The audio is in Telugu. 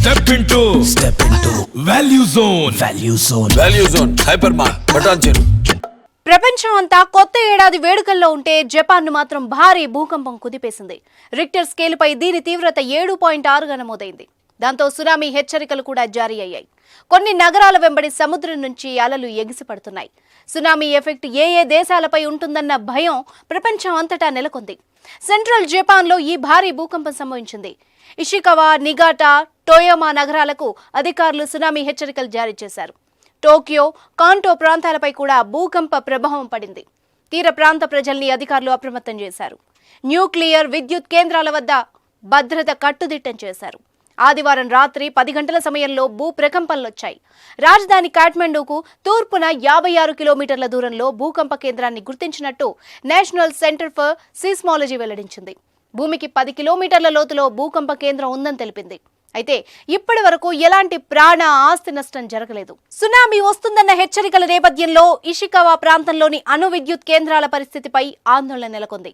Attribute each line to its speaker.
Speaker 1: Step into Value Zone.
Speaker 2: Hyper మార్ బటాన్ చెరు.
Speaker 3: ప్రపంచం అంతా కొత్త ఏడాది వేడుకల్లో ఉంటే జపాన్ ను మాత్రం భారీ భూకంపం కుదిపేసింది. రిక్టర్ స్కేలుపై దీని తీవ్రత 7.6గా నమోదైంది. దాంతో సునామీ హెచ్చరికలు కూడా జారీ అయ్యాయి. కొన్ని నగరాల వెంబడి సముద్రం నుంచి అలలు ఎగిసిపడుతున్నాయి. సునామీ ఎఫెక్ట్ ఏ దేశాలపై ఉంటుందన్న భయం ప్రపంచం అంతటా నెలకొంది. సెంట్రల్ జపాన్లో ఈ భారీ భూకంపం సంభవించింది. ఇషికవా, నిగాటా, టోయోమా నగరాలకు అధికారులు సునామీ హెచ్చరికలు జారీ చేశారు. టోక్యో, కాంటో ప్రాంతాలపై కూడా భూకంప ప్రభావం పడింది. తీర ప్రాంత ప్రజల్ని అధికారులు అప్రమత్తం చేశారు. న్యూక్లియర్ విద్యుత్ కేంద్రాల వద్ద భద్రత కట్టుదిట్టం చేశారు. ఆదివారం రాత్రి 10 గంటల సమయంలో భూ ప్రకంపనలొచ్చాయి. రాజధాని కాఠ్మండూకు తూర్పున 56 కిలోమీటర్ల దూరంలో భూకంప కేంద్రాన్ని గుర్తించినట్టు నేషనల్ సెంటర్ ఫర్ సీస్మాలజీ వెల్లడించింది. భూమికి 10 కిలోమీటర్ల లోతులో భూకంప కేంద్రం ఉందని తెలిపింది. అయితే ఇప్పటి వరకు ఎలాంటి ప్రాణ ఆస్తి నష్టం జరగలేదు. సునామీ వస్తుందన్న హెచ్చరికల నేపథ్యంలో ఇషికవా ప్రాంతంలోని అణు విద్యుత్ కేంద్రాల పరిస్థితిపై ఆందోళన నెలకొంది.